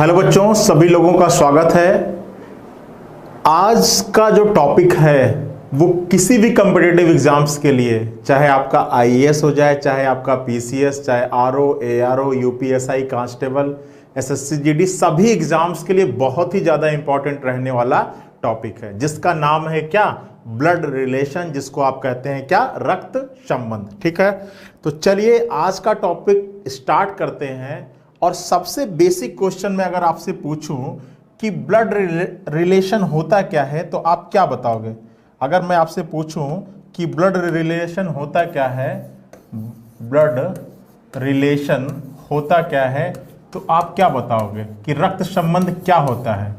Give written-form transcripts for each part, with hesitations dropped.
Hello बच्चों, सभी लोगों का स्वागत है। आज का जो टॉपिक है वो किसी भी कॉम्पिटिटिव एग्जाम्स के लिए, चाहे आपका आईएएस हो जाए, चाहे आपका पीसीएस, चाहे RO, ARO, UPSI, constable, SSC, GD, सभी एग्जाम्स के लिए बहुत ही ज्यादा इंपॉर्टेंट रहने वाला टॉपिक है, जिसका नाम है क्या? ब्लड रिलेशन, जिसको आप कहते हैं क्या? रक्त संबंध। ठीक है, तो चलिए आज का टॉपिक स्टार्ट करते हैं। और सबसे बेसिक क्वेश्चन में अगर आपसे पूछूं कि ब्लड रिलेशन होता क्या है, तो आप क्या बताओगे? अगर मैं आपसे पूछूं कि ब्लड रिलेशन होता क्या है, ब्लड रिलेशन होता क्या है, तो आप क्या बताओगे कि रक्त संबंध क्या होता है?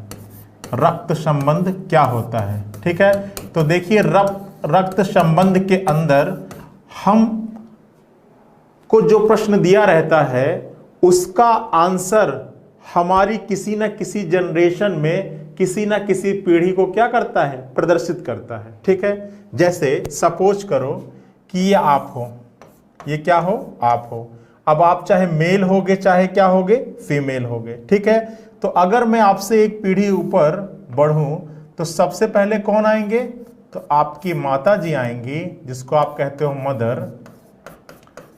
रक्त संबंध क्या होता है? ठीक है, तो देखिए रक्त संबंध के अंदर हम को जो प्रश्न दिया रहता है उसका आंसर हमारी किसी ना किसी जनरेशन में, किसी ना किसी पीढ़ी को क्या करता है? प्रदर्शित करता है। ठीक है, जैसे सपोज करो कि ये आप हो, ये क्या हो? आप हो। अब आप चाहे मेल होगे, चाहे क्या होगे? फीमेल होगे। ठीक है, तो अगर मैं आपसे एक पीढ़ी ऊपर बढ़ूं तो सबसे पहले कौन आएंगे? तो आपकी माता जी आएंगी, जिसको आप कहते हो मदर।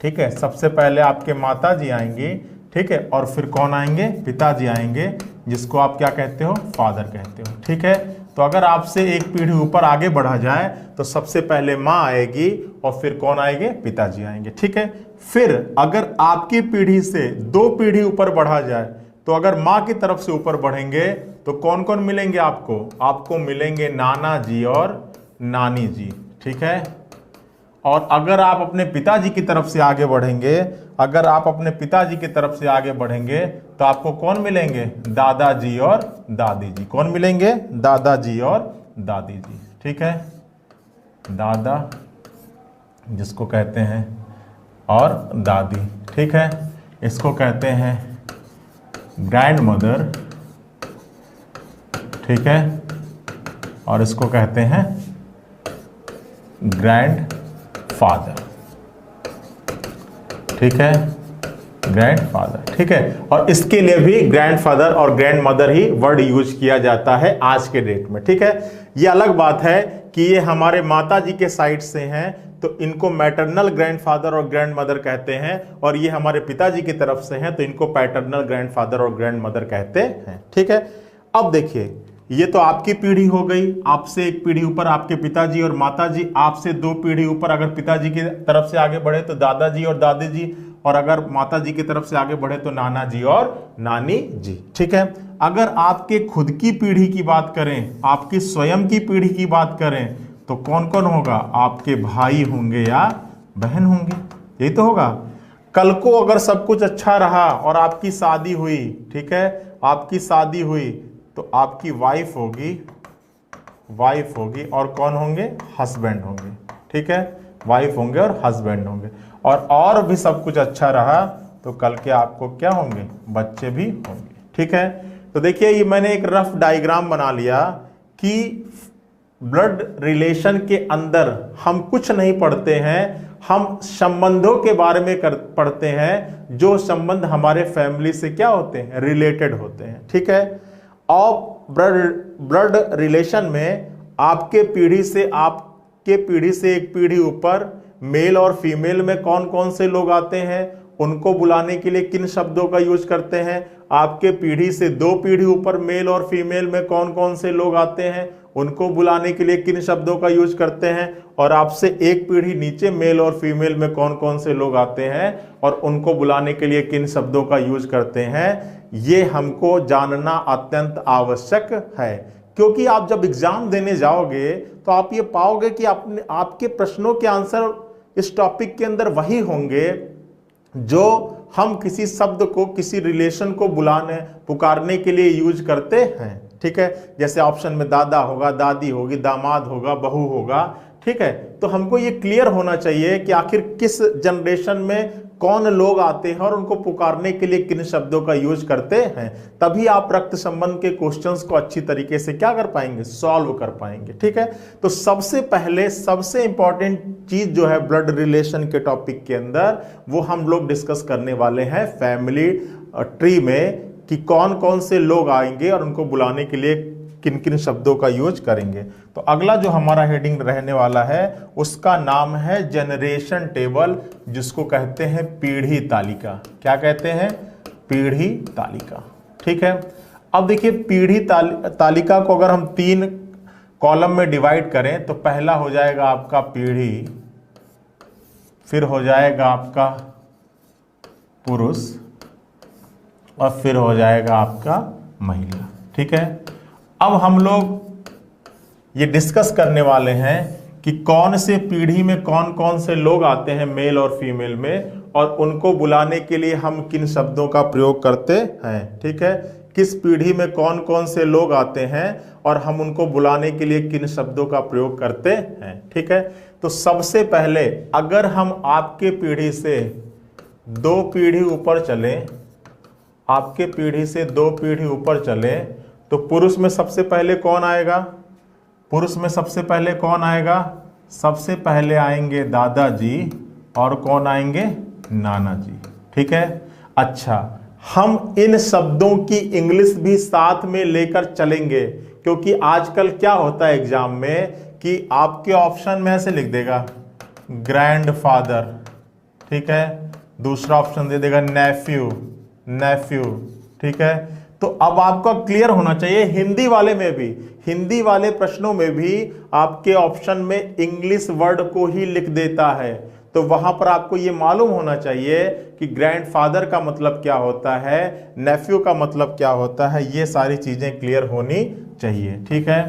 ठीक है, सबसे पहले आपके माता जी आएंगी। ठीक है, और फिर कौन आएंगे? पिताजी आएंगे, जिसको आप क्या कहते हो? फादर कहते हो। ठीक है, तो अगर आपसे एक पीढ़ी ऊपर आगे बढ़ा जाए तो सबसे पहले माँ आएगी और फिर कौन आएंगे? पिताजी आएंगे। ठीक है, फिर अगर आपकी पीढ़ी से दो पीढ़ी ऊपर बढ़ा जाए तो अगर माँ की तरफ से ऊपर बढ़ेंगे तो कौन कौन मिलेंगे आपको? आपको मिलेंगे नाना जी और नानी जी। ठीक है, और अगर आप अपने पिताजी की तरफ से आगे बढ़ेंगे, अगर आप अपने पिताजी की तरफ से आगे बढ़ेंगे तो आपको कौन मिलेंगे? दादाजी और दादी जी। कौन मिलेंगे? दादाजी और दादी जी। ठीक है, दादा जिसको कहते हैं और दादी। ठीक है, इसको कहते हैं ग्रैंड मदर। ठीक है, और इसको कहते हैं ग्रैंड फादर। ठीक है, ग्रैंड फादर। ठीक है, और इसके लिए भी ग्रैंड फादर और ग्रैंड मदर ही वर्ड यूज किया जाता है आज के डेट में। ठीक है, ये अलग बात है कि ये हमारे माता जी के साइड से हैं तो इनको मैटरनल ग्रैंडफादर और ग्रैंड मदर कहते हैं, और ये हमारे पिताजी की तरफ से हैं तो इनको पैटर्नल ग्रैंडफादर और ग्रैंड मदर कहते हैं। ठीक है, अब देखिए ये तो आपकी पीढ़ी हो गई, आपसे एक पीढ़ी ऊपर आपके पिताजी और माताजी, आपसे दो पीढ़ी ऊपर अगर पिताजी की तरफ से आगे बढ़े तो दादाजी और दादी जी, और अगर माताजी की तरफ से आगे बढ़े तो नाना जी और नानी जी। ठीक है, अगर आपके खुद की पीढ़ी की बात करें, आपकी स्वयं की पीढ़ी की बात करें तो कौन कौन होगा? आपके भाई होंगे या बहन होंगे, यही तो होगा। कल को अगर सब कुछ अच्छा रहा और आपकी शादी हुई, ठीक है, आपकी शादी हुई तो आपकी वाइफ होगी और कौन होंगे? हस्बैंड होंगे। ठीक है, वाइफ होंगे और हस्बैंड होंगे, और भी सब कुछ अच्छा रहा तो कल के आपको क्या होंगे? बच्चे भी होंगे। ठीक है, तो देखिए ये मैंने एक रफ डायग्राम बना लिया कि ब्लड रिलेशन के अंदर हम कुछ नहीं पढ़ते हैं, हम संबंधों के बारे में पढ़ते हैं, जो संबंध हमारे फैमिली से क्या होते हैं? रिलेटेड होते हैं। ठीक है, और ब्लड रिलेशन में आपके पीढ़ी से एक पीढ़ी ऊपर मेल और फीमेल में कौन कौन से लोग आते हैं, उनको बुलाने के लिए किन शब्दों का यूज करते हैं? आपके पीढ़ी से दो पीढ़ी ऊपर मेल और फीमेल में कौन कौन से लोग आते हैं, उनको बुलाने के लिए किन शब्दों का यूज करते हैं? और आपसे एक पीढ़ी नीचे मेल और फीमेल में कौन कौन से लोग आते हैं और उनको बुलाने के लिए किन शब्दों का यूज करते हैं? ये हमको जानना अत्यंत आवश्यक है, क्योंकि आप जब एग्जाम देने जाओगे तो आप ये पाओगे कि आपके प्रश्नों के आंसर इस टॉपिक के अंदर वही होंगे जो हम किसी शब्द को, किसी रिलेशन को पुकारने के लिए यूज करते हैं। ठीक है, जैसे ऑप्शन में दादा होगा, दादी होगी, दामाद होगा, बहू होगा। ठीक है, तो हमको ये क्लियर होना चाहिए कि आखिर किस जनरेशन में कौन लोग आते हैं और उनको पुकारने के लिए किन शब्दों का यूज करते हैं, तभी आप रक्त संबंध के क्वेश्चंस को अच्छी तरीके से क्या कर पाएंगे? सॉल्व कर पाएंगे। ठीक है, तो सबसे पहले सबसे इंपॉर्टेंट चीज जो है ब्लड रिलेशन के टॉपिक के अंदर, वो हम लोग डिस्कस करने वाले हैं फैमिली ट्री में कि कौन कौन से लोग आएंगे और उनको बुलाने के लिए किन किन शब्दों का यूज करेंगे। तो अगला जो हमारा हेडिंग रहने वाला है उसका नाम है जनरेशन टेबल, जिसको कहते हैं पीढ़ी तालिका। क्या कहते हैं? पीढ़ी तालिका। ठीक है। अब देखिए पीढ़ी तालिका को अगर हम 3 कॉलम में डिवाइड करें तो पहला हो जाएगा आपका पीढ़ी, फिर हो जाएगा आपका पुरुष और फिर हो जाएगा आपका महिला। ठीक है। अब हम लोग ये डिस्कस करने वाले हैं कि कौन से पीढ़ी में कौन कौन से लोग आते हैं मेल और फीमेल में, और उनको बुलाने के लिए हम किन शब्दों का प्रयोग करते हैं। ठीक है। किस पीढ़ी में कौन कौन से लोग आते हैं और हम उनको बुलाने के लिए किन शब्दों का प्रयोग करते हैं। ठीक है। तो सबसे पहले अगर हम आपके पीढ़ी से 2 पीढ़ी ऊपर चलें, आपके पीढ़ी से 2 पीढ़ी ऊपर चलें, तो पुरुष में सबसे पहले कौन आएगा? पुरुष में सबसे पहले कौन आएगा? सबसे पहले आएंगे दादाजी और कौन आएंगे? नाना जी। ठीक है। अच्छा, हम इन शब्दों की इंग्लिश भी साथ में लेकर चलेंगे, क्योंकि आजकल क्या होता है एग्जाम में कि आपके ऑप्शन में ऐसे लिख देगा ग्रैंडफादर, ठीक है, दूसरा ऑप्शन दे देगा नेफ्यू, नेफ्यू। ठीक है। तो अब आपको क्लियर होना चाहिए, हिंदी वाले में भी, हिंदी वाले प्रश्नों में भी आपके ऑप्शन में इंग्लिश वर्ड को ही लिख देता है, तो वहां पर आपको यह मालूम होना चाहिए कि ग्रैंडफादर का मतलब क्या होता है, नेफ्यू का मतलब क्या होता है, ये सारी चीजें क्लियर होनी चाहिए। ठीक है।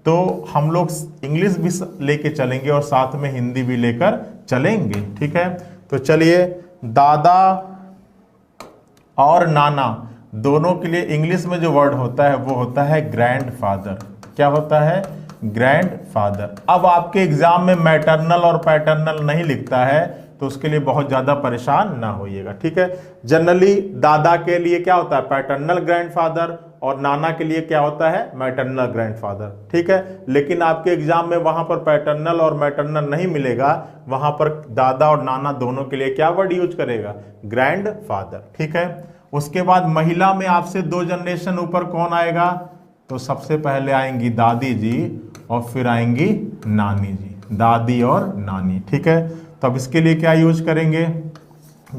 तो हम लोग इंग्लिश भी लेके चलेंगे और साथ में हिंदी भी लेकर चलेंगे। ठीक है। तो चलिए, दादा और नाना दोनों के लिए इंग्लिश में जो वर्ड होता है वो होता है ग्रैंडफादर। क्या होता है? ग्रैंडफादर। अब आपके एग्जाम में मैटरनल और पैटर्नल नहीं लिखता है, तो उसके लिए बहुत ज्यादा परेशान ना होइएगा। ठीक है। जनरली दादा के लिए क्या होता है? पैटर्नल ग्रैंडफादर, और नाना के लिए क्या होता है? Maternal grandfather. ठीक है। लेकिन आपके एग्जाम में वहां पर पैटर्नल और मैटरनल नहीं मिलेगा, वहां पर दादा और नाना दोनों के लिए क्या वर्ड यूज करेगा? ग्रैंडफादर। ठीक है। उसके बाद महिला में आपसे 2 जनरेशन ऊपर कौन आएगा? तो सबसे पहले आएंगी दादी जी और फिर आएंगी नानी जी, दादी और नानी। ठीक है। तो अब इसके लिए क्या यूज करेंगे?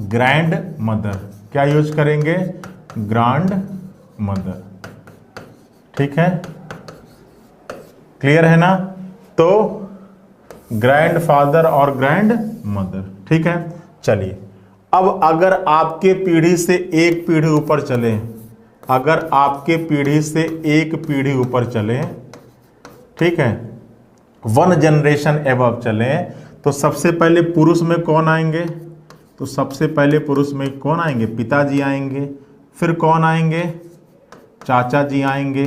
Grand mother. क्या यूज करेंगे? Grand mother. ठीक है। क्लियर है ना? तो ग्रैंडफादर और ग्रैंड मदर। ठीक है। चलिए, अब अगर आपके पीढ़ी से एक पीढ़ी ऊपर चले, अगर आपके पीढ़ी से एक पीढ़ी ऊपर चले, ठीक है, 1 जनरेशन एबव चले, तो सबसे पहले पुरुष में कौन आएंगे? तो सबसे पहले पुरुष में कौन आएंगे? पिताजी आएंगे। फिर कौन आएंगे? चाचा जी आएंगे।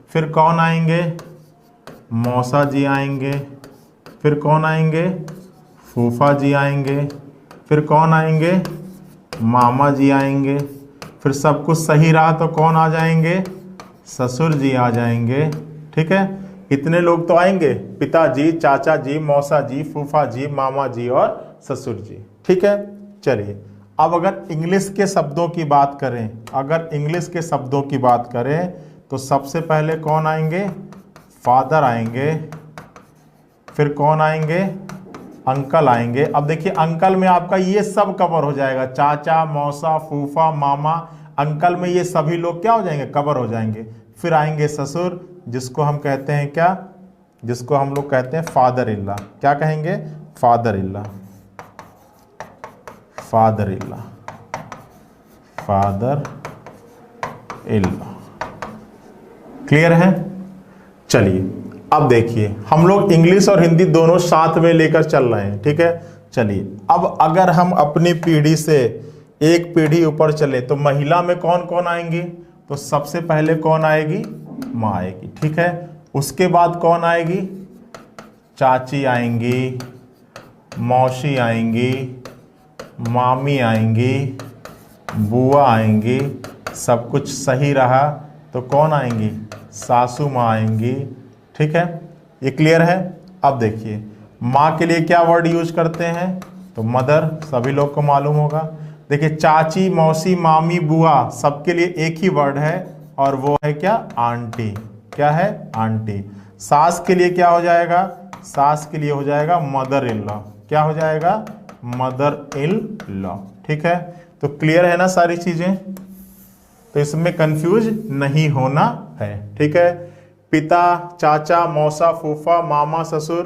फिर कौन आएंगे? मौसा जी आएंगे। फिर कौन आएंगे? फूफा जी आएंगे। फिर कौन आएंगे? मामा जी आएंगे। फिर सब कुछ सही रहा तो कौन आ जाएंगे? ससुर जी आ जाएंगे। ठीक है। इतने लोग तो आएंगे, पिताजी, चाचा जी, मौसा जी, फूफा जी, मामा जी और ससुर जी। ठीक है। चलिए, अब अगर इंग्लिश के शब्दों की बात करें, अगर इंग्लिश के शब्दों की बात करें तो सबसे पहले कौन आएंगे? फादर आएंगे। फिर कौन आएंगे? अंकल आएंगे। अब देखिए, अंकल में आपका ये सब कवर हो जाएगा, चाचा, मौसा, फूफा, मामा, अंकल में ये सभी लोग क्या हो जाएंगे? कवर हो जाएंगे। फिर आएंगे ससुर, जिसको हम कहते हैं क्या? जिसको हम लोग कहते हैं फादर इल्ला। क्या कहेंगे? फादर इल्ला, फादर इल्ला, फादर इल्ला। क्लियर है? चलिए, अब देखिए, हम लोग इंग्लिश और हिंदी दोनों साथ में लेकर चल रहे हैं। ठीक है। चलिए, अब अगर हम अपनी पीढ़ी से एक पीढ़ी ऊपर चले तो महिला में कौन कौन आएंगी? तो सबसे पहले कौन आएगी? माँ आएगी। ठीक है। उसके बाद कौन आएगी? चाची आएंगी, मौसी आएंगी, मामी आएंगी, बुआ आएंगी। सब कुछ सही रहा तो कौन आएंगी? सासू माँ आएंगी। ठीक है। ये क्लियर है? अब देखिए, माँ के लिए क्या वर्ड यूज करते हैं? तो मदर, सभी लोग को मालूम होगा। देखिए चाची, मौसी, मामी, बुआ सबके लिए एक ही वर्ड है और वो है क्या? आंटी। क्या है? आंटी। सास के लिए क्या हो जाएगा? सास के लिए हो जाएगा मदर इन लॉ। क्या हो जाएगा? Mother in law. ठीक है, तो क्लियर है ना सारी चीजें? तो इसमें कंफ्यूज नहीं होना है। ठीक है, पिता, चाचा, मौसा, फूफा, मामा, ससुर,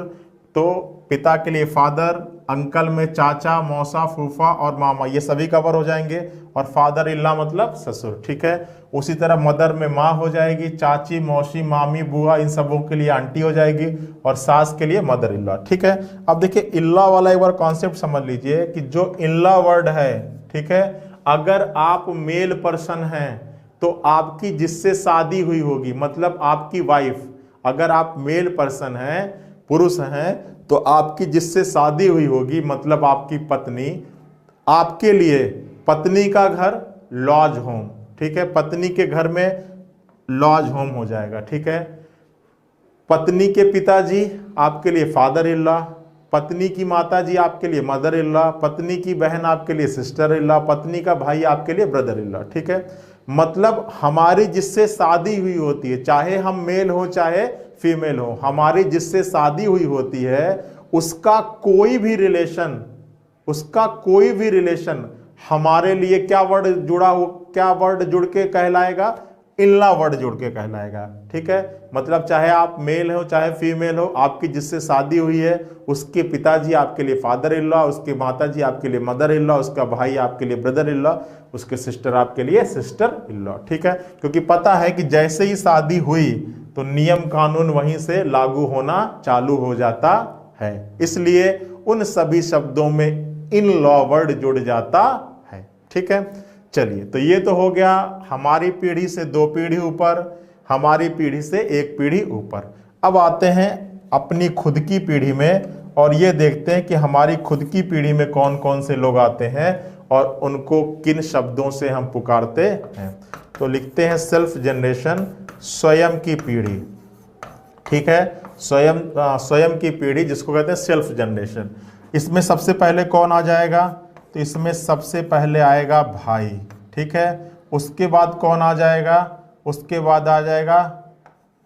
तो पिता के लिए फादर, अंकल में चाचा, मौसा, फूफा और मामा, ये सभी कवर हो जाएंगे, और फादर इन लॉ मतलब ससुर। ठीक है, उसी तरह मदर में माँ हो जाएगी, चाची, मौसी, मामी, बुआ, इन सबों के लिए आंटी हो जाएगी, और सास के लिए मदर इन लॉ। ठीक है, अब देखिए इन लॉ वाला एक बार कॉन्सेप्ट समझ लीजिए कि जो इन लॉ वर्ड है, ठीक है, अगर आप मेल पर्सन हैं तो आपकी जिससे शादी हुई होगी, मतलब आपकी वाइफ, अगर आप मेल पर्सन हैं, पुरुष हैं, तो आपकी जिससे शादी हुई होगी, मतलब आपकी पत्नी, आपके लिए पत्नी का घर लॉज होम। ठीक है, पत्नी के घर में लॉज होम हो जाएगा। ठीक है, पत्नी के पिताजी आपके लिए फादर इन लॉ, पत्नी की माताजी आपके लिए मदर इन लॉ, पत्नी की बहन आपके लिए सिस्टर इन लॉ, पत्नी का भाई आपके लिए ब्रदर इन लॉ। ठीक है, मतलब हमारी जिससे शादी हुई होती है, चाहे हम मेल हो चाहे फीमेल हो, हमारी जिससे शादी हुई होती है, उसका कोई भी रिलेशन, उसका कोई भी रिलेशन हमारे लिए क्या वर्ड जुड़ा हो, क्या वर्ड जुड़ के कहलाएगा? इन लॉ वर्ड जुड़ के कहलाएगा। ठीक है, मतलब चाहे आप मेल हो चाहे फीमेल हो, आपकी जिससे शादी हुई है, उसके पिताजी आपके लिए फादर इन लॉ, उसके माताजी आपके लिए मदर इन लॉ, उसका भाई आपके लिए ब्रदर इन लॉ, उसके सिस्टर आपके लिए सिस्टर इन लॉ। ठीक है, क्योंकि पता है कि जैसे ही शादी हुई तो नियम कानून वहीं से लागू होना चालू हो जाता है, इसलिए उन सभी शब्दों में इन लॉ वर्ड जुड़ जाता है। ठीक है, चलिए, तो ये तो हो गया हमारी पीढ़ी से 2 पीढ़ी ऊपर, हमारी पीढ़ी से 1 पीढ़ी ऊपर। अब आते हैं अपनी खुद की पीढ़ी में, और ये देखते हैं कि हमारी खुद की पीढ़ी में कौन कौन से लोग आते हैं और उनको किन शब्दों से हम पुकारते हैं। तो लिखते हैं सेल्फ जनरेशन, स्वयं की पीढ़ी। ठीक है, स्वयं की पीढ़ी जिसको कहते हैं सेल्फ जनरेशन। इसमें सबसे पहले कौन आ जाएगा? तो इसमें सबसे पहले आएगा भाई। ठीक है, उसके बाद कौन आ जाएगा? उसके बाद आ जाएगा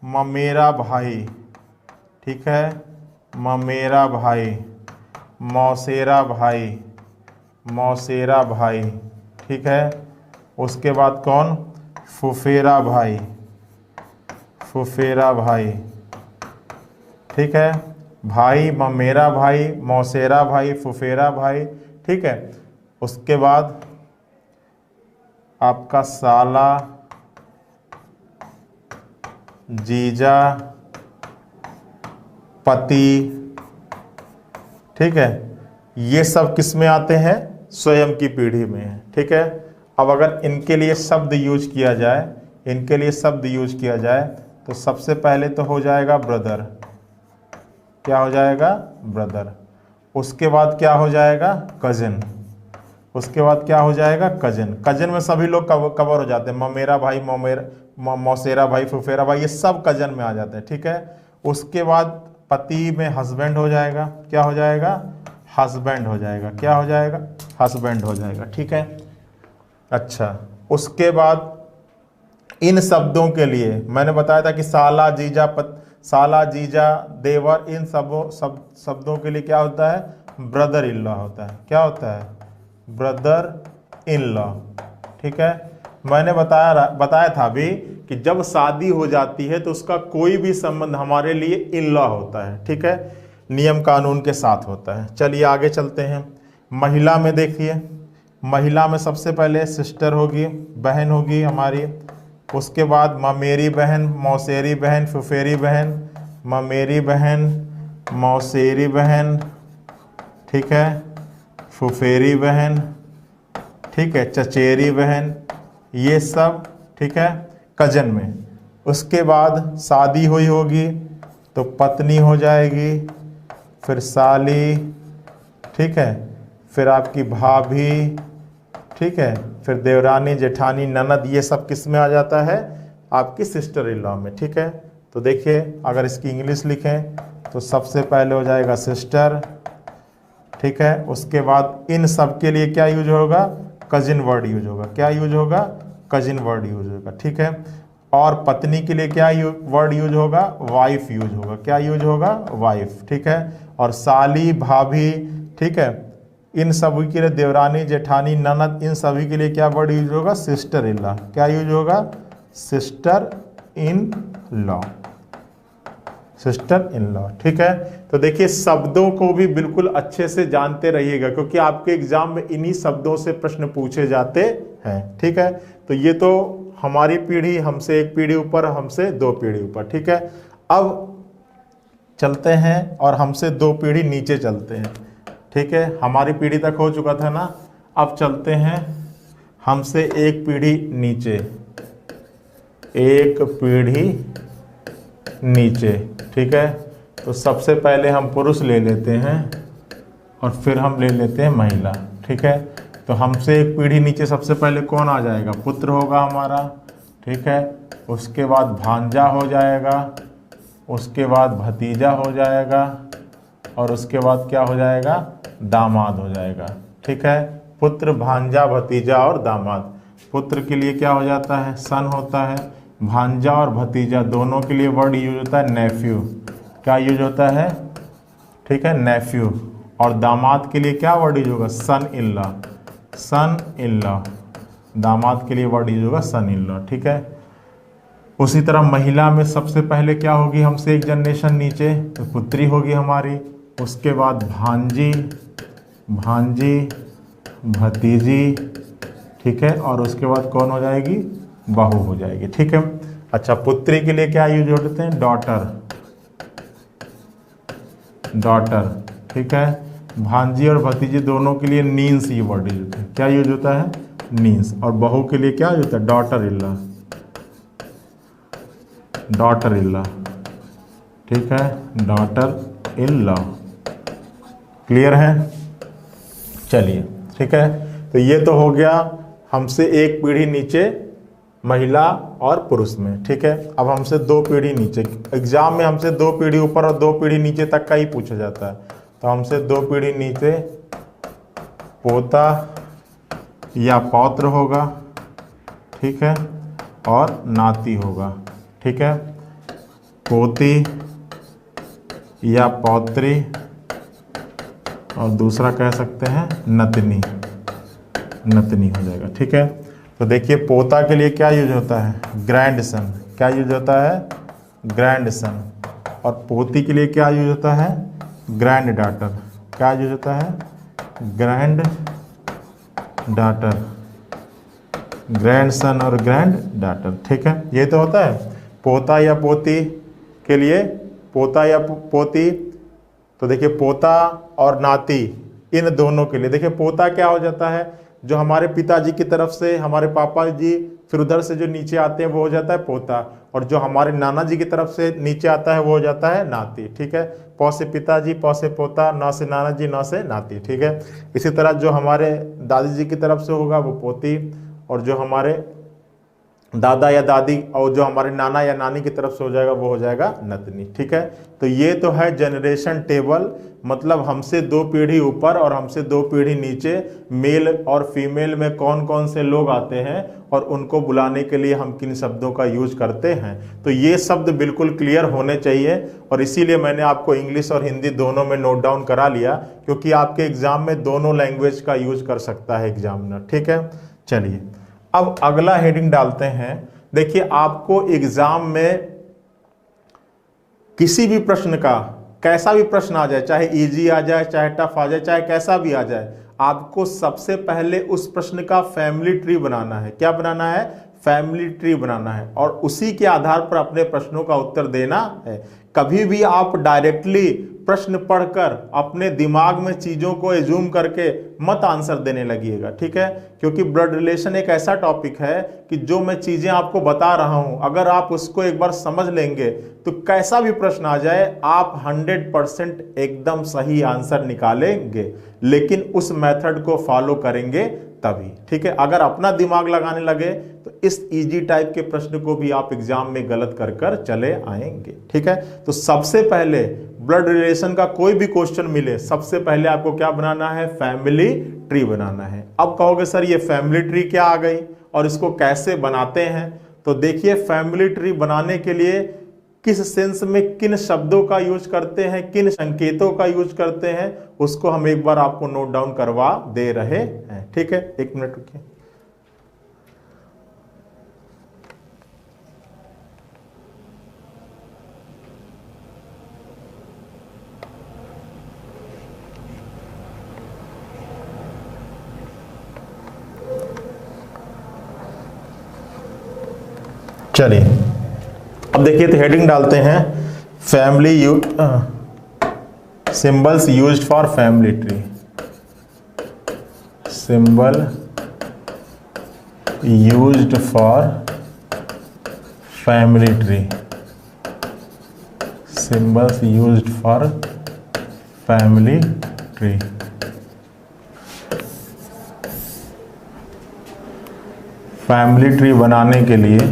ममेरा भाई। ठीक है, ममेरा भाई, मौसेरा भाई, मौसेरा भाई। ठीक है, उसके बाद कौन? फुफेरा भाई, फुफेरा भाई। ठीक है, भाई, ममेरा भाई, मौसेरा भाई, फुफेरा भाई। ठीक है, उसके बाद आपका साला, जीजा, पति। ठीक है, ये सब किस में आते हैं? स्वयं की पीढ़ी में। ठीक है, अब अगर इनके लिए शब्द यूज किया जाए, इनके लिए शब्द यूज किया जाए, तो सबसे पहले तो हो जाएगा ब्रदर। क्या हो जाएगा? ब्रदर। उसके बाद क्या हो जाएगा? कजिन। उसके बाद क्या हो जाएगा? कजिन। कजिन में सभी लोग कवर हो जाते हैं, ममेरा भाई, मौसेरा भाई, फुफेरा भाई, ये सब कजिन में आ जाते हैं। ठीक है, उसके बाद पति में हस्बैंड हो जाएगा। क्या हो जाएगा? हस्बैंड हो जाएगा। क्या हो जाएगा? हस्बैंड हो जाएगा। ठीक है, अच्छा, उसके बाद इन शब्दों के लिए मैंने बताया था कि साला, जीजा, साला, जीजा, देवर, इन शब्दों के लिए क्या होता है? ब्रदर इन लॉ होता है। क्या होता है? Brother in law. ठीक है, मैंने बताया था अभी कि जब शादी हो जाती है तो उसका कोई भी संबंध हमारे लिए इन लॉ होता है। ठीक है, नियम कानून के साथ होता है। चलिए आगे चलते हैं। महिला में देखिए, महिला में सबसे पहले सिस्टर होगी, बहन होगी हमारी। उसके बाद ममेरी बहन, मौसेरी बहन, फुफेरी बहन, ममेरी बहन, मौसेरी बहन। ठीक है, फुफेरी बहन। ठीक है, चचेरी बहन, ये सब। ठीक है, कजन में। उसके बाद शादी हुई होगी तो पत्नी हो जाएगी, फिर साली। ठीक है, फिर आपकी भाभी। ठीक है, फिर देवरानी, जेठानी, ननद, ये सब किस में आ जाता है? आपकी सिस्टर इन लॉ में। ठीक है, तो देखिए अगर इसकी इंग्लिश लिखें तो सबसे पहले हो जाएगा सिस्टर। ठीक है, उसके बाद इन सब के लिए क्या यूज होगा? कजिन वर्ड यूज होगा। क्या यूज होगा? कजिन वर्ड यूज होगा, ठीक है। और पत्नी के लिए क्या वर्ड यूज होगा? वाइफ यूज होगा। क्या यूज होगा? वाइफ, ठीक है। और साली, भाभी, ठीक है, इन सभी के लिए, देवरानी, जेठानी, ननद, इन सभी के लिए क्या वर्ड यूज होगा? Sister in law. क्या यूज होगा? Sister in law, sister in law, ठीक है। तो देखिए शब्दों को भी बिल्कुल अच्छे से जानते रहिएगा, क्योंकि आपके एग्जाम में इन्हीं शब्दों से प्रश्न पूछे जाते हैं, ठीक है। तो ये तो हमारी पीढ़ी, हमसे एक पीढ़ी ऊपर, हमसे दो पीढ़ी ऊपर, ठीक है। अब चलते हैं और हमसे दो पीढ़ी नीचे चलते हैं, ठीक है। हमारी पीढ़ी तक हो चुका था ना, अब चलते हैं हमसे एक पीढ़ी नीचे, एक पीढ़ी नीचे, ठीक है। तो सबसे पहले हम पुरुष ले लेते हैं और फिर हम ले लेते हैं महिला, ठीक है। तो हमसे एक पीढ़ी नीचे सबसे पहले कौन आ जाएगा? पुत्र होगा हमारा, ठीक है। उसके बाद भांजा हो जाएगा, उसके बाद भतीजा हो जाएगा, और उसके बाद क्या हो जाएगा? दामाद हो जाएगा, ठीक है। पुत्र, भांजा, भतीजा और दामाद। पुत्र के लिए क्या हो जाता है? सन होता है। भांजा और भतीजा दोनों के लिए वर्ड यूज होता है नेफ्यू। क्या यूज होता है? ठीक है, नेफ्यू। और दामाद के लिए क्या वर्ड यूज होगा? Son in law, son in law. दामाद के लिए वर्ड यूज होगा सन इन लॉ, ठीक है। उसी तरह महिला में सबसे पहले क्या होगी? हमसे एक जनरेशन नीचे तो पुत्री होगी हमारी, उसके बाद भांजी, भांजी, भतीजी, ठीक है। और उसके बाद कौन हो जाएगी? बहू हो जाएगी, ठीक है। अच्छा, पुत्री के लिए क्या यूज होते हैं? डॉटर, डॉटर, ठीक है। भांजी और भतीजी दोनों के लिए नींस ये वर्ड यूज होता है। क्या यूज होता है? नींस। और बहू के लिए क्या यूज होता है? Daughter in law, daughter in law, ठीक है, डॉटर इन लॉ। क्लियर है? चलिए, ठीक है। तो ये तो हो गया हमसे एक पीढ़ी नीचे महिला और पुरुष में, ठीक है। अब हमसे दो पीढ़ी नीचे, एग्जाम में हमसे दो पीढ़ी ऊपर और दो पीढ़ी नीचे तक का ही पूछा जाता है। तो हमसे दो पीढ़ी नीचे पोता या पौत्र होगा, ठीक है, और नाती होगा, ठीक है। पोती या पौत्री, और दूसरा कह सकते हैं नतनी, नतनी हो जाएगा, ठीक है। तो देखिए पोता के लिए क्या यूज होता है? ग्रैंडसन। क्या यूज होता है? ग्रैंडसन। और पोती के लिए क्या यूज होता है? Grand daughter. क्या यूज होता है? ग्रैंड डॉटर, ग्रैंडसन और ग्रैंड डॉटर, ठीक है। ये तो होता है पोता या पोती के लिए, पोता या पोती। तो देखिए पोता और नाती इन दोनों के लिए, देखिए पोता क्या हो जाता है? जो हमारे पिताजी की तरफ से हमारे पापा जी, फिर उधर से जो नीचे आते हैं वो हो जाता है पोता, और जो हमारे नाना जी की तरफ से नीचे आता है वो हो जाता है नाती, ठीक है। पौ से पिताजी, पौ से पोता, न से नाना जी, न से नाती, ठीक है। इसी तरह जो हमारे दादी जी की तरफ से होगा वो पोती, और जो हमारे दादा या दादी और जो हमारे नाना या नानी की तरफ से हो जाएगा वो हो जाएगा नतनी, ठीक है। तो ये तो है जनरेशन टेबल, मतलब हमसे दो पीढ़ी ऊपर और हमसे दो पीढ़ी नीचे मेल और फीमेल में कौन कौन से लोग आते हैं और उनको बुलाने के लिए हम किन शब्दों का यूज करते हैं। तो ये शब्द बिल्कुल क्लियर होने चाहिए, और इसीलिए मैंने आपको इंग्लिश और हिंदी दोनों में नोट डाउन करा लिया, क्योंकि आपके एग्जाम में दोनों लैंग्वेज का यूज कर सकता है एग्जामिनर, ठीक है। चलिए अब अगला हेडिंग डालते हैं। देखिए आपको एग्जाम में किसी भी प्रश्न का, कैसा भी प्रश्न आ जाए, चाहे इजी आ जाए, चाहे टफ आ जाए, चाहे कैसा भी आ जाए, आपको सबसे पहले उस प्रश्न का फैमिली ट्री बनाना है। क्या बनाना है? फैमिली ट्री बनाना है, और उसी के आधार पर अपने प्रश्नों का उत्तर देना है। कभी भी आप डायरेक्टली प्रश्न पढ़कर अपने दिमाग में चीजों को एज्यूम करके मत आंसर देने लगिएगा, ठीक है। क्योंकि ब्लड रिलेशन एक ऐसा टॉपिक है कि जो मैं चीजें आपको बता रहा हूं, अगर आप उसको एक बार समझ लेंगे तो कैसा भी प्रश्न आ जाए आप 100% एकदम सही आंसर निकालेंगे, लेकिन उस मेथड को फॉलो करेंगे तभी, ठीक है। अगर अपना दिमाग लगाने लगे तो इस इजी टाइप के प्रश्न को भी आप एग्जाम में गलत कर कर चले आएंगे, ठीक है। तो सबसे पहले ब्लड रिलेशन का कोई भी क्वेश्चन मिले, सबसे पहले आपको क्या बनाना है? फैमिली ट्री बनाना है। अब कहोगे सर ये फैमिली ट्री क्या आ गई और इसको कैसे बनाते हैं? तो देखिए फैमिली ट्री बनाने के लिए किस सेंस में किन शब्दों का यूज करते हैं, किन संकेतों का यूज करते हैं, उसको हम एक बार आपको नोट डाउन करवा दे रहे हैं। ठीक है, एक मिनट रुकिए। चलिए अब देखिए, तो हेडिंग डालते हैं family symbols used for family tree. Symbol used for family tree. Symbols used for family tree. Family tree बनाने के लिए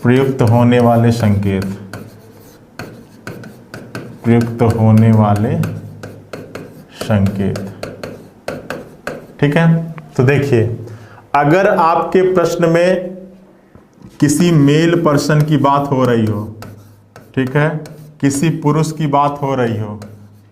प्रयुक्त होने वाले संकेत, ठीक है। तो देखिए, अगर आपके प्रश्न में किसी मेल पर्सन की बात हो रही हो, ठीक है, किसी पुरुष की बात हो रही हो,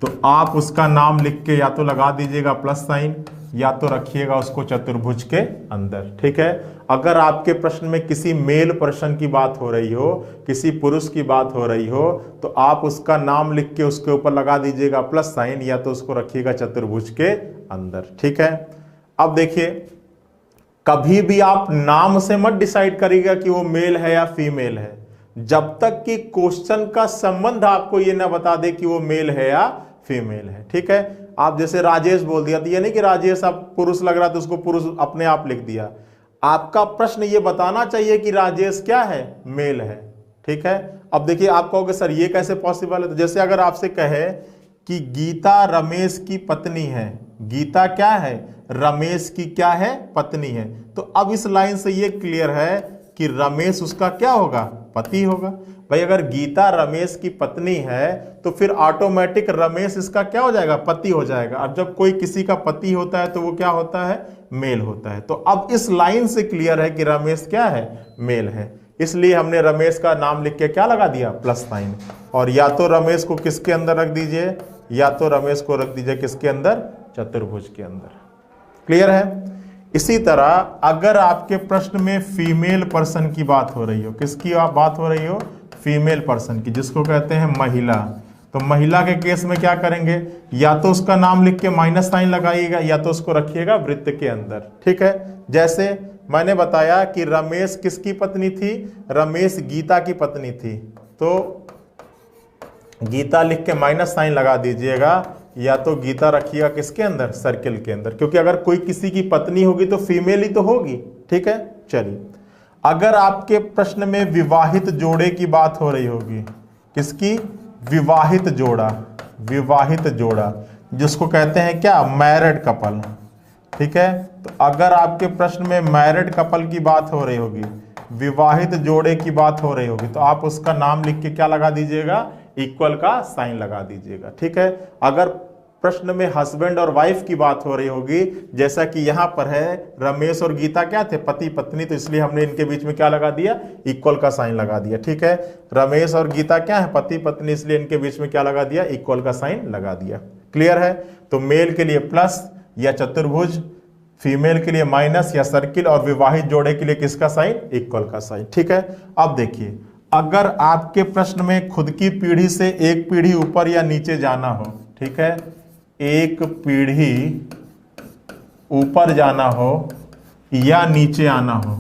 तो आप उसका नाम लिख के या तो लगा दीजिएगा प्लस साइन या तो रखिएगा उसको चतुर्भुज के अंदर। ठीक है, अगर आपके प्रश्न में किसी मेल पर्सन की बात हो रही हो, किसी पुरुष की बात हो रही हो, तो आप उसका नाम लिख के उसके ऊपर लगा दीजिएगा प्लस साइन या तो उसको रखिएगा चतुर्भुज के अंदर। ठीक है, अब देखिए, कभी भी आप नाम से मत डिसाइड करिएगा कि वो मेल है या फीमेल है, जब तक कि क्वेश्चन का संबंध आपको ये ना बता दे कि वो मेल है या फीमेल है। ठीक है, आप जैसे राजेश बोल दिया तो ये नहीं कि राजेश आप पुरुष लग रहा तो उसको पुरुष अपने आप लिख दिया। आपका प्रश्न ये बताना चाहिए कि राजेश क्या है, मेल है। ठीक है, अब देखिए, आप कहोगे सर ये कैसे पॉसिबल है? तो जैसे अगर आपसे कहे कि गीता रमेश की पत्नी है, गीता क्या है, रमेश की क्या है, पत्नी है, तो अब इस लाइन से ये क्लियर है कि रमेश उसका क्या होगा, पति होगा। भाई अगर गीता रमेश की पत्नी है तो फिर ऑटोमेटिक रमेश इसका क्या हो जाएगा, पति हो जाएगा। अब जब कोई किसी का पति होता है तो वो क्या होता है, मेल होता है। तो अब इस लाइन से क्लियर है कि रमेश क्या है, मेल है, इसलिए हमने रमेश का नाम लिख के क्या लगा दिया, प्लस साइन। और या तो रमेश को किसके अंदर रख दीजिए, या तो रमेश को रख दीजिए किसके अंदर, चतुर्भुज के अंदर। क्लियर है। इसी तरह अगर आपके प्रश्न में फीमेल पर्सन की बात हो रही हो, किसकी बात हो रही हो, फीमेल पर्सन की, जिसको कहते हैं महिला, तो महिला के केस में क्या करेंगे, या तो उसका नाम लिख के माइनस साइन लगाइएगा या तो उसको रखिएगा वृत्त के अंदर। ठीक है, जैसे मैंने बताया कि रमेश किसकी पत्नी थी, रमेश गीता की पत्नी थी, तो गीता लिख के माइनस साइन लगा दीजिएगा या तो गीता रखिएगा किसके अंदर, सर्किल के अंदर, क्योंकि अगर कोई किसी की पत्नी होगी तो फीमेल ही तो होगी। ठीक है, चलिए, अगर आपके प्रश्न में विवाहित जोड़े की बात हो रही होगी, किसकी, विवाहित जोड़ा, विवाहित जोड़ा जिसको कहते हैं क्या, मैरिड कपल। ठीक है, तो अगर आपके प्रश्न में मैरिड कपल की बात हो रही होगी, विवाहित जोड़े की बात हो रही होगी, तो आप उसका नाम लिख के क्या लगा दीजिएगा, इक्वल का साइन लगा दीजिएगा। ठीक है, अगर प्रश्न में हस्बैंड और वाइफ की बात हो रही होगी, जैसा कि यहां पर है, रमेश और गीता क्या थे, पति पत्नी, तो इसलिए हमने इनके बीच में क्या लगा दिया, इक्वल का साइन लगा दिया। ठीक है, रमेश और गीता क्या है, पति पत्नी, इसलिए इनके बीच में क्या लगा दिया, इक्वल का साइन लगा दिया। क्लियर है। तो मेल के लिए प्लस या चतुर्भुज, फीमेल के लिए माइनस या सर्किल, और विवाहित जोड़े के लिए किसका साइन, इक्वल का साइन। ठीक है, अब देखिए, अगर आपके प्रश्न में खुद की पीढ़ी से एक पीढ़ी ऊपर या नीचे जाना हो, ठीक है, एक पीढ़ी ऊपर जाना हो या नीचे आना हो,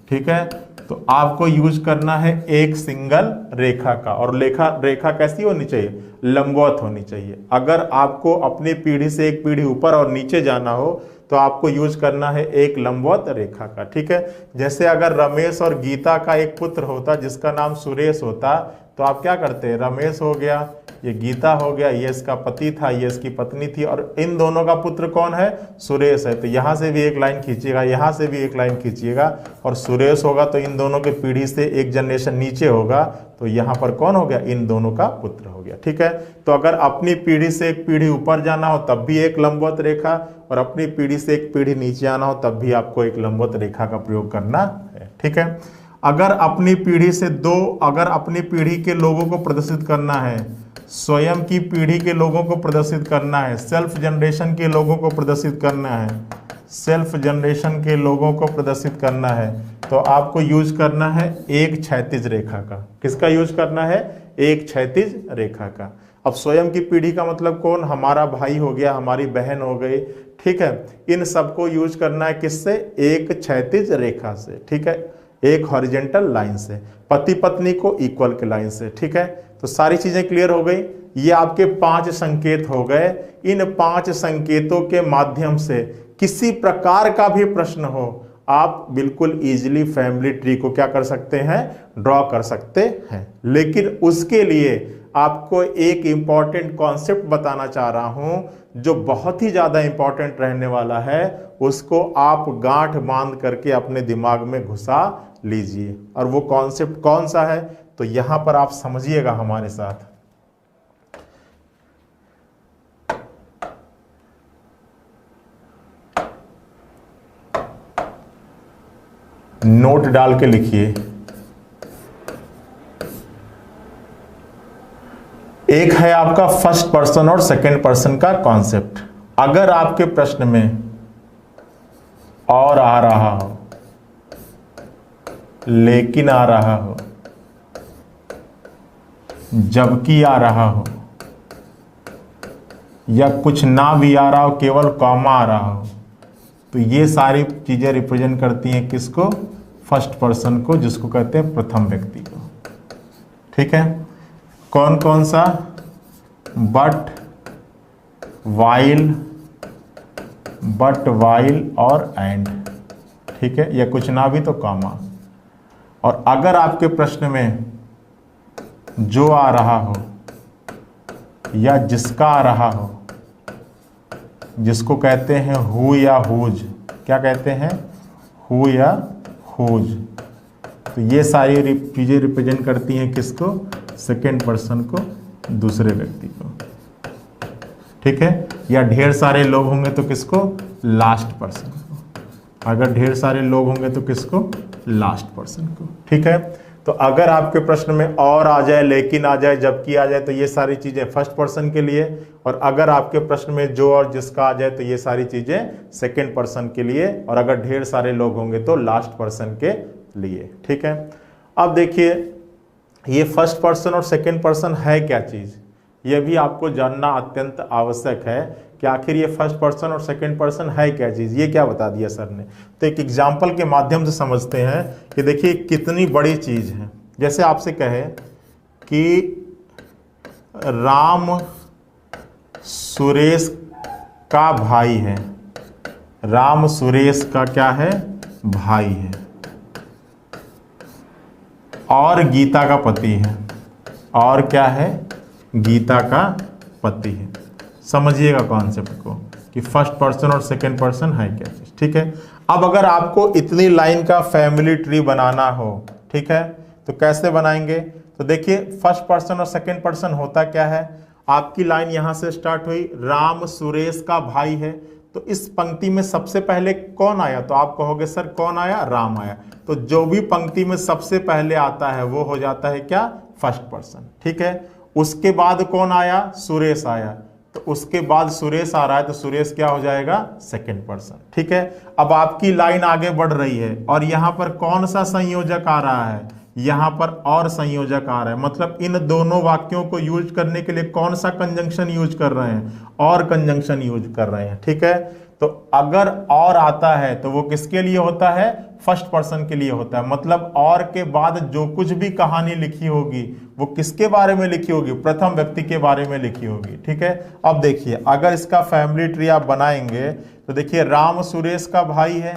ठीक है, तो आपको यूज करना है एक सिंगल रेखा का, और रेखा कैसी होनी चाहिए, लंबवत होनी चाहिए। अगर आपको अपनी पीढ़ी से एक पीढ़ी ऊपर और नीचे जाना हो तो आपको यूज करना है एक लंबवत रेखा का। ठीक है, जैसे अगर रमेश और गीता का एक पुत्र होता जिसका नाम सुरेश होता, तो आप क्या करते, रमेश हो गया, ये गीता हो गया, ये इसका पति था, ये इसकी पत्नी थी, और इन दोनों का पुत्र कौन है, सुरेश है। तो यहाँ से भी एक लाइन खींचिएगा, यहाँ से भी एक लाइन खींचिएगा, और सुरेश होगा तो इन दोनों के पीढ़ी से एक जनरेशन नीचे होगा, तो यहाँ पर कौन हो गया, इन दोनों का पुत्र हो गया। ठीक है, तो अगर अपनी पीढ़ी से एक पीढ़ी ऊपर जाना हो तब भी एक लंबवत रेखा, और अपनी पीढ़ी से एक पीढ़ी नीचे आना हो तब भी आपको एक लंबवत रेखा का प्रयोग करना है। ठीक है, अगर अपनी पीढ़ी से अगर अपनी पीढ़ी के लोगों को प्रदर्शित करना है, स्वयं की पीढ़ी के लोगों को प्रदर्शित करना है, सेल्फ जनरेशन के लोगों को प्रदर्शित करना है, सेल्फ जनरेशन के लोगों को प्रदर्शित करना है, तो आपको यूज करना है एक क्षैतिज रेखा का। किसका यूज करना है, एक क्षैतिज रेखा का। अब स्वयं की पीढ़ी का मतलब कौन, हमारा भाई हो गया, हमारी बहन हो गई। ठीक है, इन सबको यूज करना है किससे, एक क्षैतिज रेखा से। ठीक है, एक हॉरिजेंटल लाइन से, पति पत्नी को इक्वल के लाइन से। ठीक है, तो सारी चीजें क्लियर हो गई। ये आपके 5 संकेत हो गए। इन 5 संकेतों के माध्यम से किसी प्रकार का भी प्रश्न हो, आप बिल्कुल इजीली फैमिली ट्री को क्या कर सकते हैं, ड्रॉ कर सकते हैं। लेकिन उसके लिए आपको एक इंपॉर्टेंट कॉन्सेप्ट बताना चाह रहा हूं जो बहुत ही ज्यादा इंपॉर्टेंट रहने वाला है, उसको आप गांठ बांध करके अपने दिमाग में घुसा लीजिए। और वो कॉन्सेप्ट कौन सा है, तो यहां पर आप समझिएगा हमारे साथ। नोट डाल के लिखिए। एक है आपका फर्स्ट पर्सन और सेकंड पर्सन का कॉन्सेप्ट। अगर आपके प्रश्न में और आ रहा हो, लेकिन आ रहा हो, जबकि आ रहा हो, या कुछ ना भी आ रहा हो, केवल कॉमा आ रहा हो, तो ये सारी चीजें रिप्रेजेंट करती हैं किसको, फर्स्ट पर्सन को, जिसको कहते हैं प्रथम व्यक्ति को। ठीक है, कौन कौन सा, बट, वाइल और एंड। ठीक है, या कुछ ना भी तो कॉमा। और अगर आपके प्रश्न में जो आ रहा हो या जिसका आ रहा हो, जिसको कहते हैं हु या हुज, क्या कहते हैं, हु या हुज, तो ये सारी चीजें रिप्रेजेंट करती हैं किसको, सेकेंड पर्सन को, दूसरे व्यक्ति को। ठीक है, या ढेर सारे लोग होंगे तो किसको, लास्ट पर्सन को। अगर ढेर सारे लोग होंगे तो किसको, लास्ट पर्सन को। ठीक है, तो अगर आपके प्रश्न में और आ जाए, लेकिन आ जाए, जबकि आ जाए, तो ये सारी चीजें फर्स्ट पर्सन के लिए, और अगर आपके प्रश्न में जो और जिसका आ जाए तो ये सारी चीजें सेकेंड पर्सन के लिए, और अगर ढेर सारे लोग होंगे तो लास्ट पर्सन के लिए। ठीक है, अब देखिए ये फर्स्ट पर्सन और सेकेंड पर्सन है क्या चीज, ये भी आपको जानना अत्यंत आवश्यक है कि आखिर ये फर्स्ट पर्सन और सेकंड पर्सन है क्या चीज, ये क्या बता दिया सर ने। तो एक एग्जांपल के माध्यम से समझते हैं कि देखिए कितनी बड़ी चीज है। जैसे आपसे कहे कि राम सुरेश का भाई है, राम सुरेश का क्या है, भाई है, और गीता का पति है, और क्या है, गीता का पति है। समझिएगा कॉन्सेप्ट को कि फर्स्ट पर्सन और सेकंड पर्सन है क्या चीज। ठीक है, अब अगर आपको इतनी लाइन का फैमिली ट्री बनाना हो, ठीक है, तो कैसे बनाएंगे, तो देखिए फर्स्ट पर्सन और सेकंड पर्सन होता क्या है, आपकी लाइन यहां से स्टार्ट हुई, राम सुरेश का भाई है, तो इस पंक्ति में सबसे पहले कौन आया, तो आप कहोगे सर कौन आया, राम आया। तो जो भी पंक्ति में सबसे पहले आता है वो हो जाता है क्या, फर्स्ट पर्सन। ठीक है, उसके बाद कौन आया, सुरेश आया, तो उसके बाद सुरेश आ रहा है तो सुरेश क्या हो जाएगा, सेकंड पर्सन। ठीक है, अब आपकी लाइन आगे बढ़ रही है और यहां पर कौन सा संयोजक आ रहा है, यहां पर और संयोजक आ रहा है, मतलब इन दोनों वाक्यों को यूज करने के लिए कौन सा कंजंक्शन यूज कर रहे हैं, और कंजंक्शन यूज कर रहे हैं। ठीक है, तो अगर और आता है तो वो किसके लिए होता है, फर्स्ट पर्सन के लिए होता है, मतलब और के बाद जो कुछ भी कहानी लिखी होगी वो किसके बारे में लिखी होगी, प्रथम व्यक्ति के बारे में लिखी होगी। ठीक है, अब देखिए अगर इसका फैमिली ट्री आप बनाएंगे तो देखिए राम सुरेश का भाई है,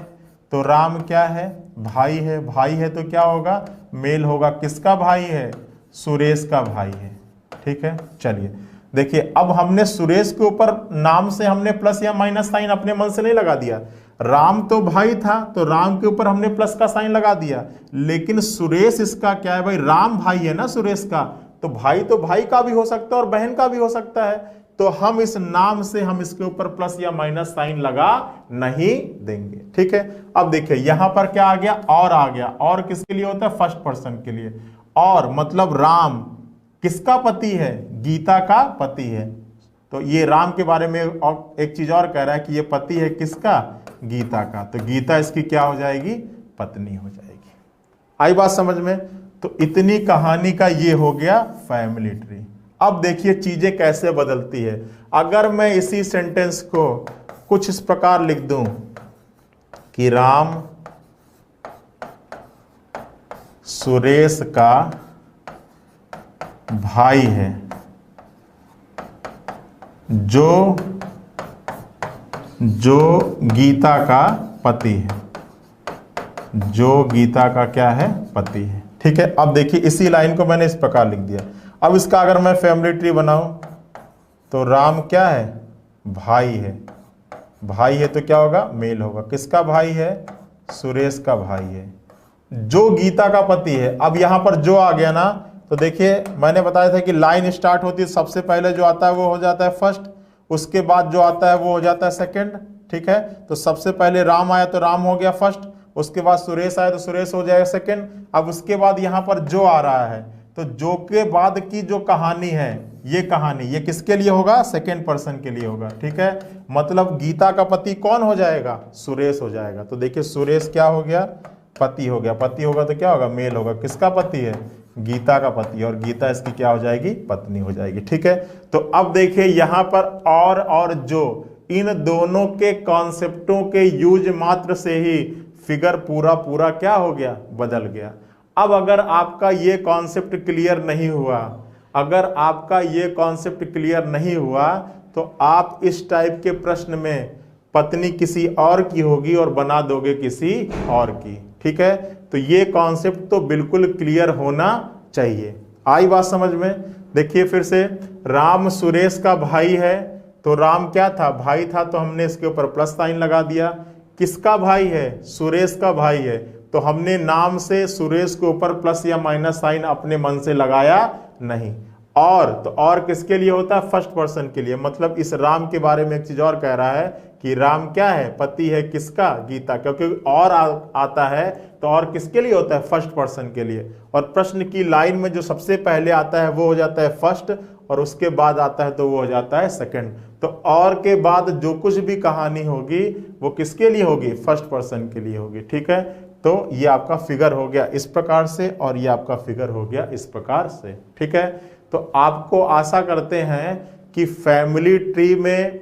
तो राम क्या है, भाई है, भाई है तो क्या होगा, मेल होगा, किसका भाई है, सुरेश का भाई है। ठीक है, चलिए देखिए अब हमने सुरेश के ऊपर नाम से हमने प्लस या माइनस साइन अपने मन से नहीं लगा दिया। राम तो भाई था तो राम के ऊपर हमने प्लस का साइन लगा दिया, लेकिन सुरेश इसका क्या है भाई, राम भाई है ना सुरेश का, तो भाई का भी हो सकता है और बहन का भी हो सकता है, तो हम इस नाम से हम इसके ऊपर प्लस या माइनस साइन लगा नहीं देंगे। ठीक है, अब देखिए यहां पर क्या आ गया, और आ गया, और किसके लिए होता है, फर्स्ट पर्सन के लिए, और मतलब राम किसका पति है, गीता का पति है। तो ये राम के बारे में और एक चीज और कह रहा है कि ये पति है किसका, गीता का, तो गीता इसकी क्या हो जाएगी, पत्नी हो जाएगी। आई बात समझ में। तो इतनी कहानी का ये हो गया फैमिली ट्री। अब देखिए चीजें कैसे बदलती है। अगर मैं इसी सेंटेंस को कुछ इस प्रकार लिख दूं कि राम सुरेश का भाई है जो गीता का पति है, जो गीता का क्या है, पति है। ठीक है, अब देखिए इसी लाइन को मैंने इस प्रकार लिख दिया। अब इसका अगर मैं फैमिली ट्री बनाऊं तो राम क्या है, भाई है, भाई है तो क्या होगा, मेल होगा, किसका भाई है, सुरेश का भाई है, जो गीता का पति है। अब यहां पर जो आ गया ना, तो देखिए मैंने बताया था कि लाइन स्टार्ट होती है, सबसे पहले जो आता है वो हो जाता है फर्स्ट, उसके बाद जो आता है वो हो जाता है सेकंड। ठीक है, तो सबसे पहले राम आया तो राम हो गया फर्स्ट, उसके बाद सुरेश आया तो सुरेश हो जाएगा सेकंड। अब उसके बाद यहां पर जो आ रहा है, तो जो के बाद की जो कहानी है, ये कहानी ये किसके लिए होगा, सेकंड पर्सन के लिए होगा। ठीक है, मतलब गीता का पति कौन हो जाएगा, सुरेश हो जाएगा। तो देखिए सुरेश क्या हो गया, पति हो गया, पति होगा तो क्या होगा, मेल होगा, किसका पति है, गीता का पति, और गीता इसकी क्या हो जाएगी, पत्नी हो जाएगी। ठीक है, तो अब देखिए यहां पर और जो, इन दोनों के कॉन्सेप्टों के यूज मात्र से ही फिगर पूरा क्या हो गया, बदल गया। अब अगर आपका ये कॉन्सेप्ट क्लियर नहीं हुआ, अगर आपका ये कॉन्सेप्ट क्लियर नहीं हुआ, तो आप इस टाइप के प्रश्न में पत्नी किसी और की होगी और बना दोगे किसी और की। ठीक है, तो ये कॉन्सेप्ट तो बिल्कुल क्लियर होना चाहिए। आई बात समझ में। देखिए फिर से, राम सुरेश का भाई है, तो राम क्या था, भाई था, तो हमने इसके ऊपर प्लस साइन लगा दिया। किसका भाई है, सुरेश का भाई है, तो हमने नाम से सुरेश के ऊपर प्लस या माइनस साइन अपने मन से लगाया नहीं। और तो और किसके लिए होता है, फर्स्ट पर्सन के लिए, मतलब इस राम के बारे में एक चीज और कह रहा है कि राम क्या है, पति है किसका, गीता, क्योंकि और आता है तो और किसके लिए होता है, फर्स्ट पर्सन के लिए। और प्रश्न की लाइन में जो सबसे पहले आता है वो हो जाता है फर्स्ट, और उसके बाद आता है तो वो हो जाता है सेकंड। तो और के बाद जो कुछ भी कहानी होगी वो किसके लिए होगी, फर्स्ट पर्सन के लिए होगी। ठीक है, तो ये आपका फिगर हो गया इस प्रकार से, और ये आपका फिगर हो गया इस प्रकार से। ठीक है, तो आपको आशा करते हैं कि फैमिली ट्री में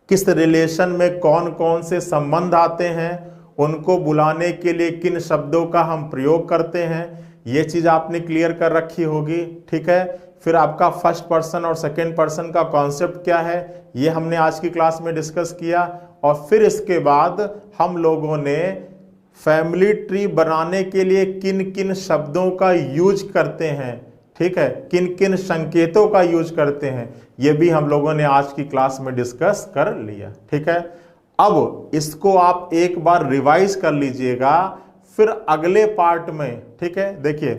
किस रिलेशन में कौन कौन से संबंध आते हैं, उनको बुलाने के लिए किन शब्दों का हम प्रयोग करते हैं, ये चीज आपने क्लियर कर रखी होगी। ठीक है, फिर आपका फर्स्ट पर्सन और सेकंड पर्सन का कॉन्सेप्ट क्या है, ये हमने आज की क्लास में डिस्कस किया। और फिर इसके बाद हम लोगों ने फैमिली ट्री बनाने के लिए किन किन शब्दों का यूज करते हैं, ठीक है, किन किन संकेतों का यूज करते हैं, ये भी हम लोगों ने आज की क्लास में डिस्कस कर लिया। ठीक है, अब इसको आप एक बार रिवाइज कर लीजिएगा, फिर अगले पार्ट में। ठीक है, देखिए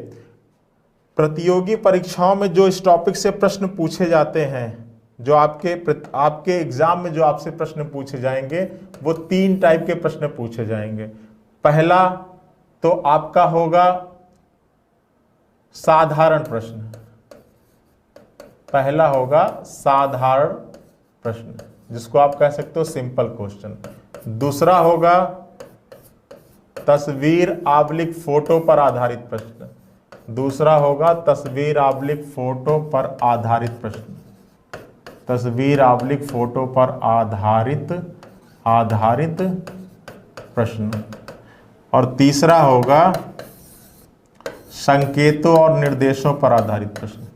प्रतियोगी परीक्षाओं में जो इस टॉपिक से प्रश्न पूछे जाते हैं, जो आपके एग्जाम में जो आपसे प्रश्न पूछे जाएंगे, वो 3 टाइप के प्रश्न पूछे जाएंगे। पहला तो आपका होगा साधारण प्रश्न, पहला होगा साधारण प्रश्न, जिसको आप कह सकते हो सिंपल क्वेश्चन। दूसरा होगा तस्वीर आबलिक फोटो पर आधारित प्रश्न, दूसरा होगा तस्वीर आबलिक फोटो पर आधारित प्रश्न, तस्वीर आबलिक फोटो पर आधारित प्रश्न। और तीसरा होगा संकेतों और निर्देशों पर आधारित प्रश्न,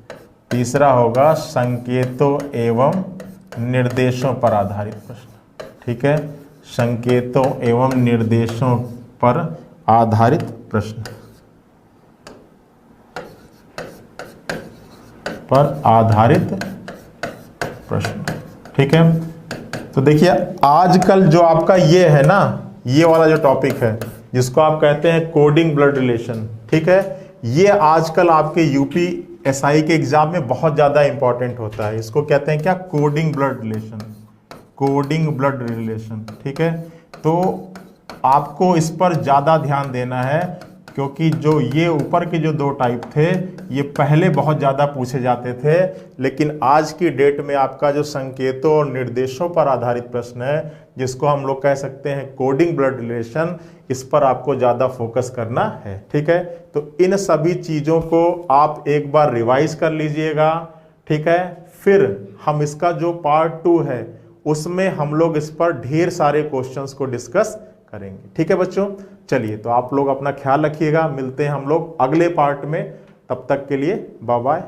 तीसरा होगा संकेतों एवं निर्देशों पर आधारित प्रश्न। ठीक है, संकेतों एवं निर्देशों पर आधारित प्रश्न, पर आधारित प्रश्न। ठीक है, तो देखिए आजकल जो आपका ये है ना, ये वाला जो टॉपिक है जिसको आप कहते हैं कोडिंग ब्लड रिलेशन, ठीक है, ये आजकल आपके यूपी एसआई के एग्जाम में बहुत ज़्यादा इंपॉर्टेंट होता है। इसको कहते हैं क्या, coding blood relation, coding blood relation. ठीक है, तो आपको इस पर ज़्यादा ध्यान देना है, क्योंकि जो ये ऊपर के जो दो टाइप थे ये पहले बहुत ज़्यादा पूछे जाते थे, लेकिन आज की डेट में आपका जो संकेतों और निर्देशों पर आधारित प्रश्न है, जिसको हम लोग कह सकते हैं कोडिंग ब्लड रिलेशन, इस पर आपको ज़्यादा फोकस करना है। ठीक है, तो इन सभी चीज़ों को आप एक बार रिवाइज कर लीजिएगा। ठीक है, फिर हम इसका जो पार्ट 2 है उसमें हम लोग इस पर ढेर सारे क्वेश्चंस को डिस्कस करेंगे। ठीक है बच्चों, चलिए तो आप लोग अपना ख्याल रखिएगा, मिलते हैं हम लोग अगले पार्ट में, तब तक के लिए बाय बाय।